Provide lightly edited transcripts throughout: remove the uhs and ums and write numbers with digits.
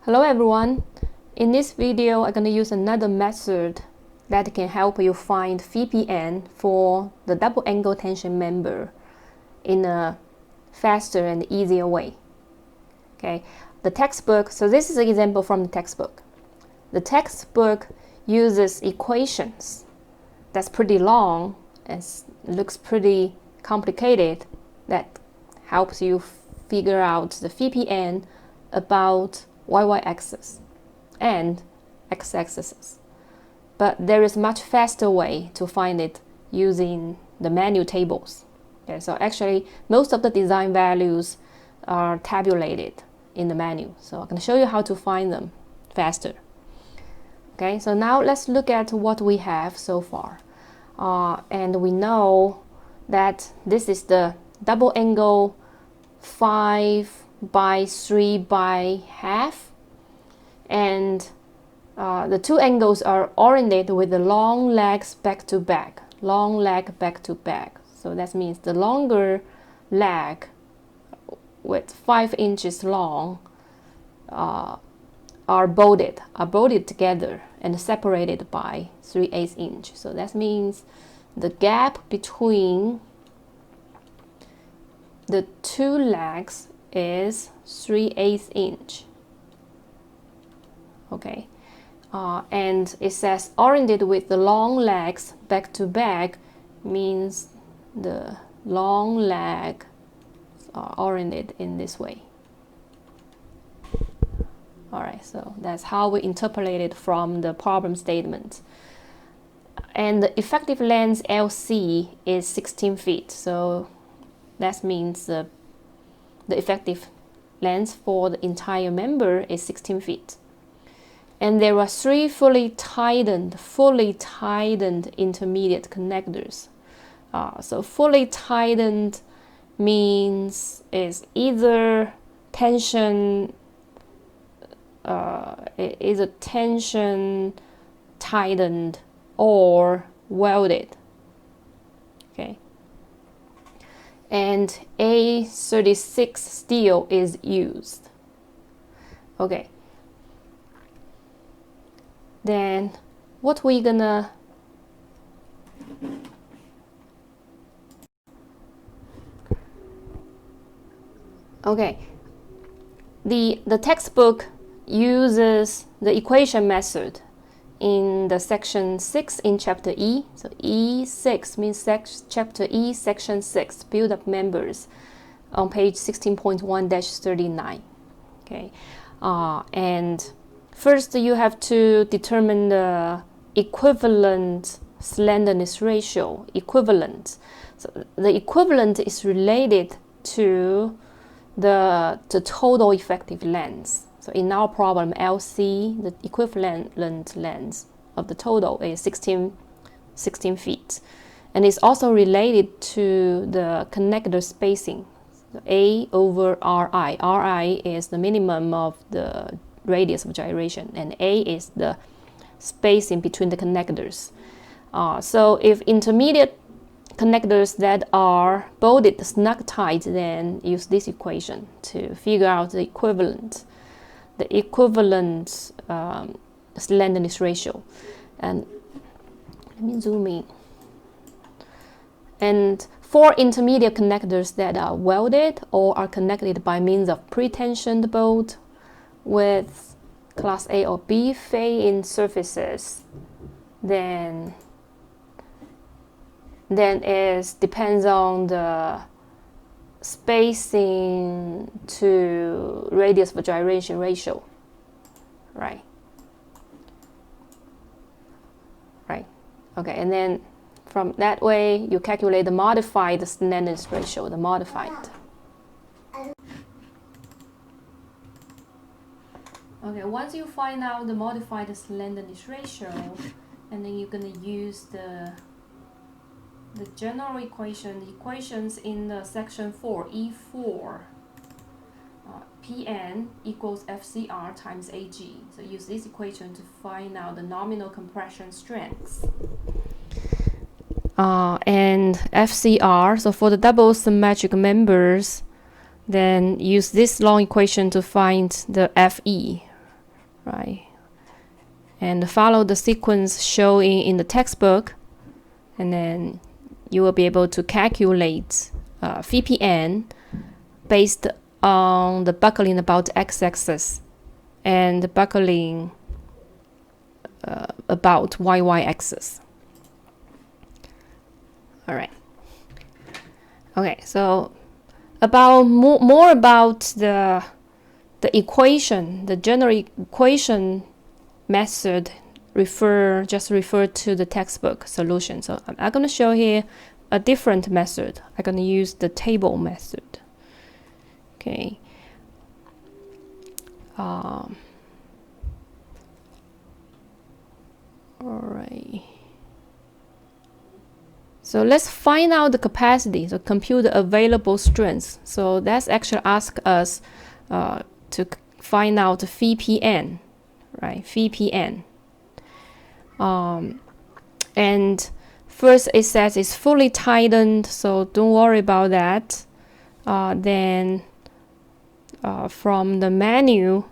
Hello everyone. In this video, I'm going to use another method that can help you find VPN for the double angle tension member in a faster and easier way. Okay, the textbook, so this is an example from the textbook. The textbook uses equations that's pretty long and looks pretty complicated that helps you figure out the VPN about y-axis and x-axis. But there is much faster way to find it using the menu tables. Okay, so actually most of the design values are tabulated in the menu. So I can show you how to find them faster. Okay, so now let's look at what we have so far. And we know that this is the double angle 5 by 3 by half, and the two angles are oriented with the long legs back to back, long leg back to back. So that means the longer leg with 5 inches long are bolted together and separated by 3/8 inch. So that means the gap between the two legs is 3/8 inch. Okay, and it says oriented with the long legs back to back means the long leg are oriented in this way. Alright, so that's how we interpolate it from the problem statement. And the effective length LC is 16 feet, so that means the effective length for the entire member is 16 feet. And there are 3 fully tightened intermediate connectors. So fully tightened means is either tension tightened or welded. Okay. And A36 steel is used. Okay. Then what we gonna okay, the textbook uses the equation method in the section 6 in chapter E. So E6 means chapter E, section 6, build-up members, on page 16.1-39. Okay, and first you have to determine the equivalent slenderness ratio. Equivalent. So the equivalent is related to the total effective length. So in our problem, LC, the equivalent length of the total is 16 feet. And it's also related to the connector spacing, A over RI. RI is the minimum of the radius of gyration, and A is the spacing between the connectors. So if intermediate connectors that are bolted snug tight, then use this equation to figure out the equivalent slenderness ratio. And let me zoom in. And for intermediate connectors that are welded or are connected by means of pre-tensioned bolt with class A or B fade-in surfaces, then it depends on the spacing to radius of gyration ratio, right? Okay, and then from that way you calculate the modified slenderness ratio, the modified. Okay, once you find out the modified slenderness ratio, and then you're gonna use the general equation, the equations in the section 4, E4, Pn equals FCR times Ag. So use this equation to find out the nominal compression strength. And FCR, so for the double symmetric members, then use this long equation to find the Fe, right? And follow the sequence shown in the textbook, and then you will be able to calculate VPN based on the buckling about x-axis and the buckling about y-axis. All right. Okay, so about more about the equation, the general equation method, just refer to the textbook solution. So I'm going to show here a different method. I'm going to use the table method. Okay. All right. So let's find out the capacity, so compute the available strengths. So that's actually ask us to find out the VPN, right? VPN. And first it says it's fully tightened, so don't worry about that. Then from the menu,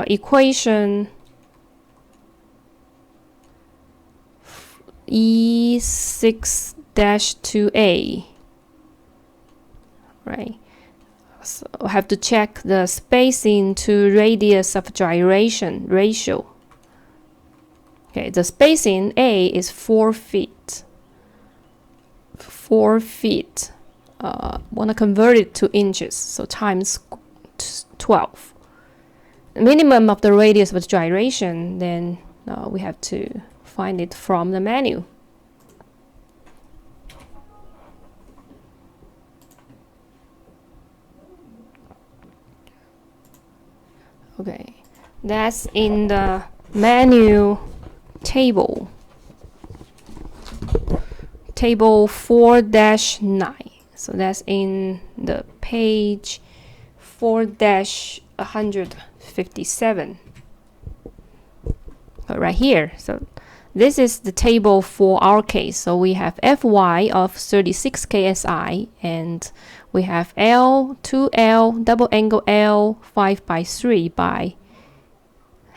equation E6-2A, right? So I have to check the spacing to radius of gyration ratio. Okay, the spacing A is 4 feet. 4 feet. Want to convert it to inches, so times 12. The minimum of the radius of gyration, then we have to find it from the menu. Okay, that's in the menu table. Table 4-9. So that's in the page 4-157. Right here. So this is the table for our case. So we have Fy of 36 KSI, and we have L, 2L, double angle L, 5/3 by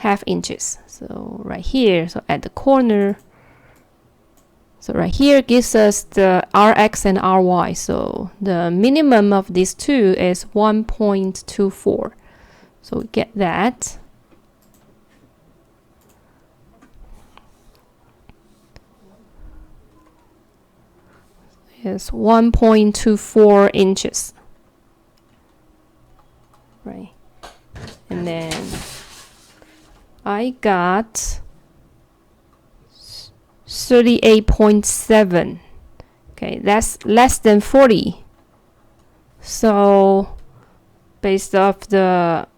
½ inches. So right here, so at the corner, so right here gives us the Rx and Ry. So the minimum of these two is 1.24. So we get that. Is 1.24 inches. Right. And then I got 38.7. Okay, that's less than 40. So based off the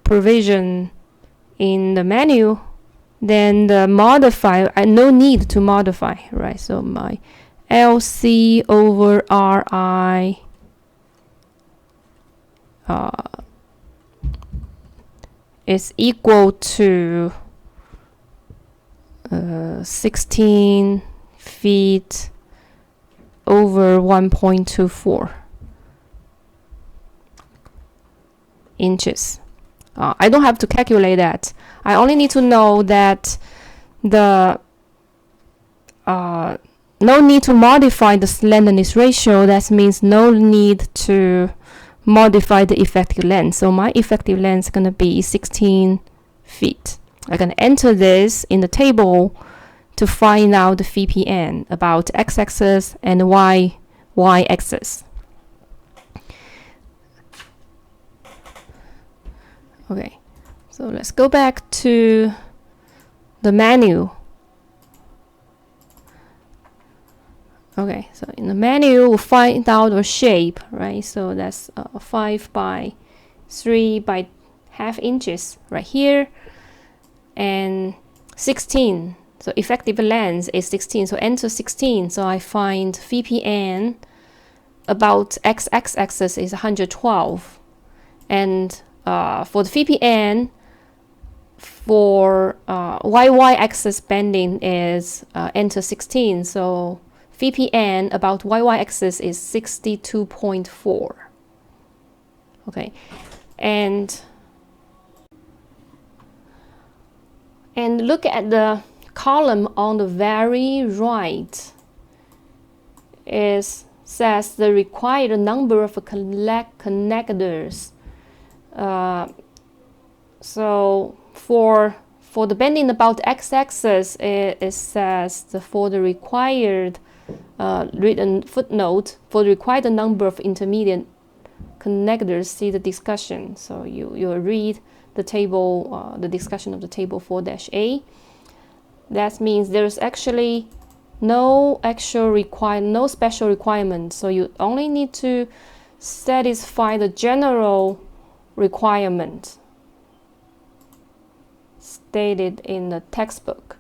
provision in the menu, then the modify, no need to modify, right? So my LC over RI is equal to 16 feet over 1.24 inches. I don't have to calculate that. I only need to know that the no need to modify the slenderness ratio. That means no need to modify the effective length. So my effective length is going to be 16 feet. I'm going to enter this in the table to find out the VPN about x-axis and y-axis. Okay, so let's go back to the menu. Okay, so in the menu, we'll find out our shape, right? So that's 5/3 by ½ inches right here, and 16. So effective length is 16. So enter 16. So I find VPN about x-axis is 112, and for the VPN for y-axis bending is enter 16. So VPN about y-axis is 62.4. Okay, and look at the column on the very right. It says the required number of connectors. So for the bending about x-axis, it says for the required written footnote, for the required number of intermediate connectors, see the discussion. So you'll read the table, the discussion of the table 4-A. That means there's actually no special requirement. So you only need to satisfy the general requirement stated in the textbook.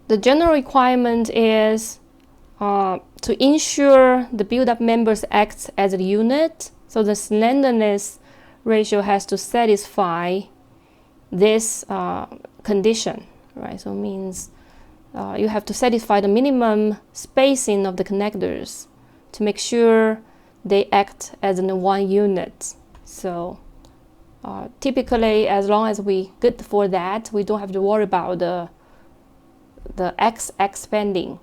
The general requirement is to ensure the build-up members act as a unit. So the slenderness ratio has to satisfy this condition, right? So it means you have to satisfy the minimum spacing of the connectors to make sure they act as one unit. So typically, as long as we good for that, we don't have to worry about the X expanding.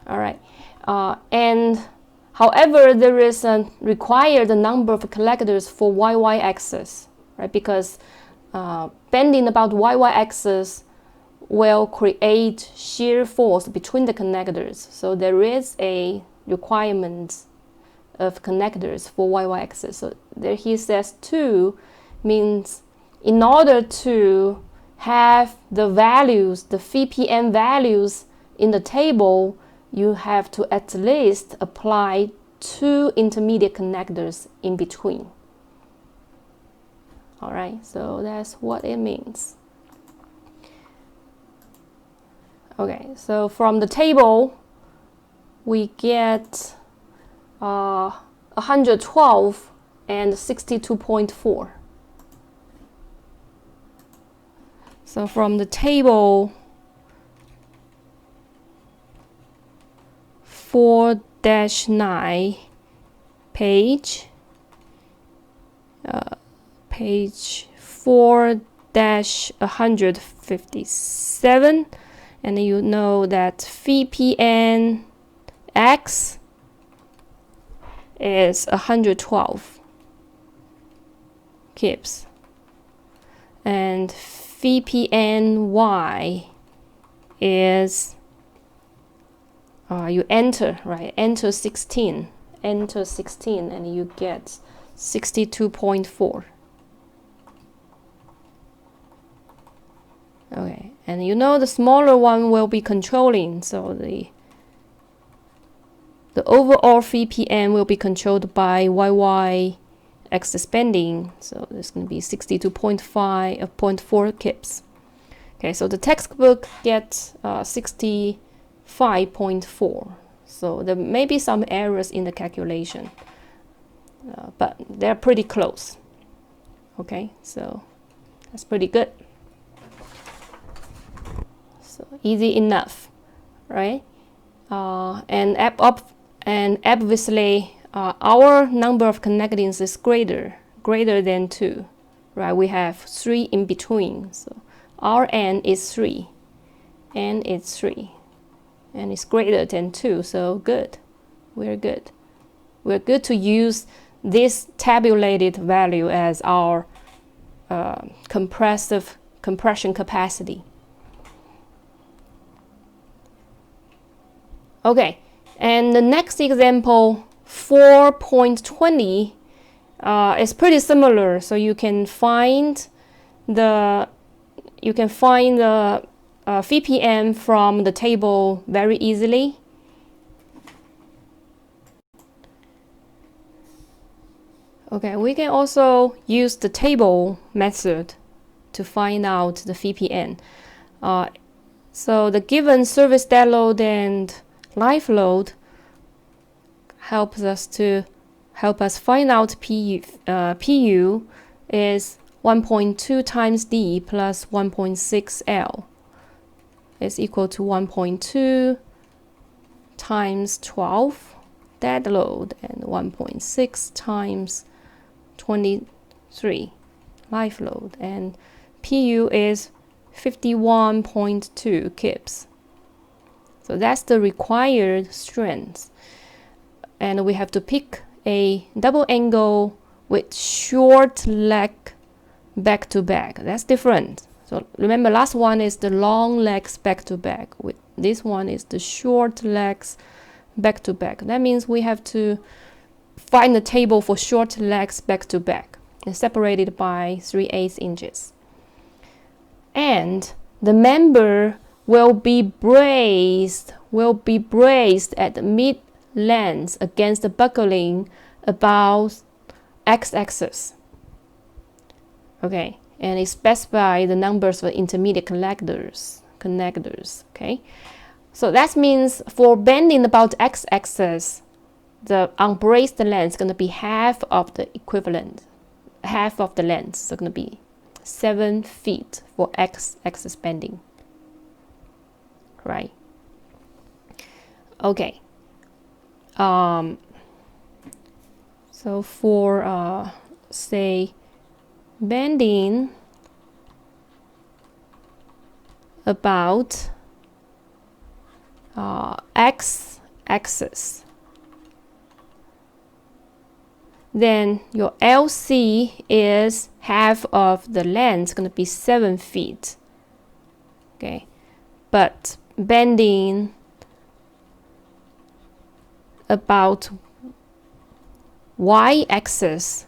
All right, and however, there is a required number of connectors for y-axis, right? Because bending about y-axis will create shear force between the connectors. So there is a requirement of connectors for y-axis. So there he says 2 means in order to have the values, the VPN values in the table, you have to at least apply 2 intermediate connectors in between. All right, so that's what it means. Okay, so from the table, we get 112 and 62.4. So from the table 4-9 page 4-157, and you know that VPN X is 112 kips, and VPN Y is you enter 16, and you get 62.4. Okay, and you know the smaller one will be controlling, so the overall VPN will be controlled by y-axis bending, so there's going to be 62.4 kips. Okay, so the textbook gets 65.4. So there may be some errors in the calculation, but they're pretty close. Okay, so that's pretty good. So easy enough, right? And obviously our number of connectings is greater than 2, right? We have 3 in between, so our n is 3, n is 3, and it's greater than 2, so good. We're good to use this tabulated value as our compression capacity. Okay, and the next example, 4.20, is pretty similar. So you can find the VPN from the table very easily. Okay, we can also use the table method to find out the VPN. So the given service dead load and live load helps us to help us find out PU is 1.2 times D plus 1.6 L is equal to 1.2 times 12 dead load and 1.6 times 23 live load, and PU is 51.2 kips. So that's the required strength. And we have to pick a double angle with short leg back to back. That's different. So remember, last one is the long legs back to back. With this one is the short legs back to back. That means we have to find the table for short legs back to back and separated by 3/8 inches. And the member will be braced at the mid length against the buckling about x-axis. Okay, and it specifies the numbers of intermediate connectors. Okay, so that means for bending about x-axis, the unbraced length is going to be half of the equivalent, half of the length. So going to be 7 feet for x-axis bending, right? Okay. So for say bending about x-axis, then your LC is half of the length, going to be 7 feet. Okay, but bending about y-axis,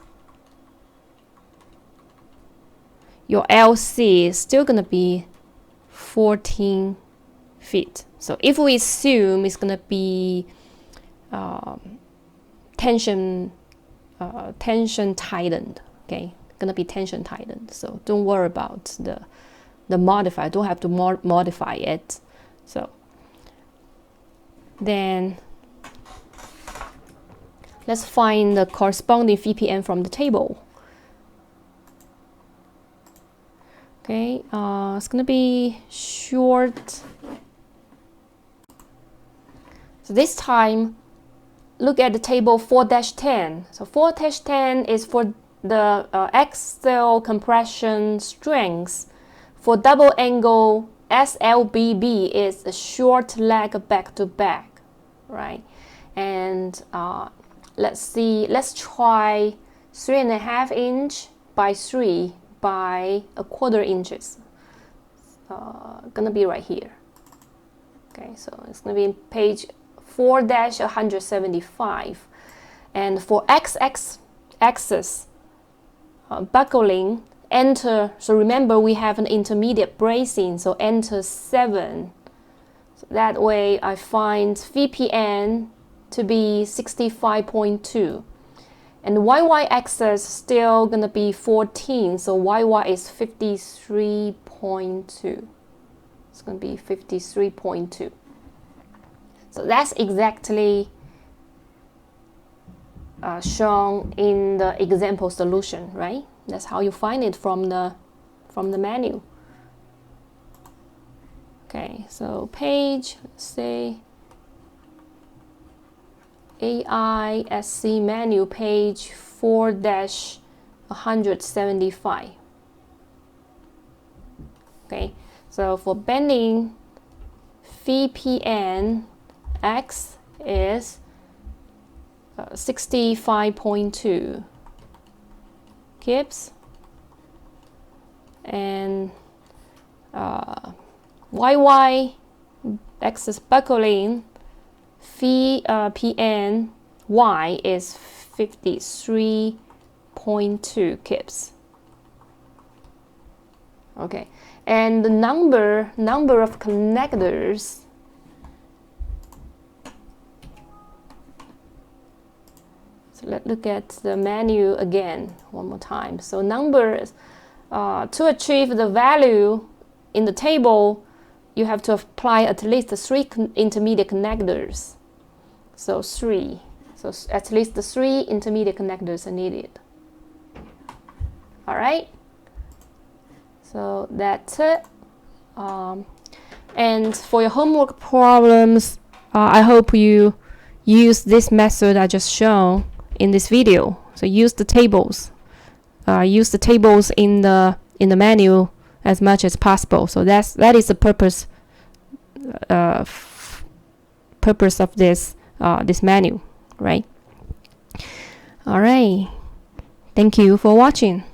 your LC is still going to be 14 feet. So if we assume it's going to be tension tightened, okay, going to be tension tightened. So don't worry about the modifier. Don't have to modify it. So then let's find the corresponding VPN from the table. Okay, it's going to be short. So this time, look at the table 4-10. So 4-10 is for the axial compression strength. For double angle, SLBB is a short leg back to back, right? And let's try 3.5 inch by 3 by 1/4 inches. Gonna be right here. Okay, so it's gonna be in page 4-175. And for x-axis buckling, enter. So remember, we have an intermediate bracing, so enter 7. So that way I find VPN to be 65.2. And y-axis still gonna be 14, so y is 53.2. It's gonna be 53.2. So that's exactly shown in the example solution, right? That's how you find it from the menu. Okay, so page, let's say AISC menu, page 4-175. Okay, so for bending, VPN X is 65.2 kips, and YY axis buckling, VPN Y is 53.2 kips. Okay, and the number of connectors. So let's look at the menu again one more time. So numbers, to achieve the value in the table, you have to apply at least 3 intermediate connectors. So 3. So So at least the 3 intermediate connectors are needed. All right. So that's it. And for your homework problems, I hope you use this method I just shown in this video. So use the tables. Use the tables in the menu as much as possible. So that is the purpose of this menu, right? All right. Thank you for watching.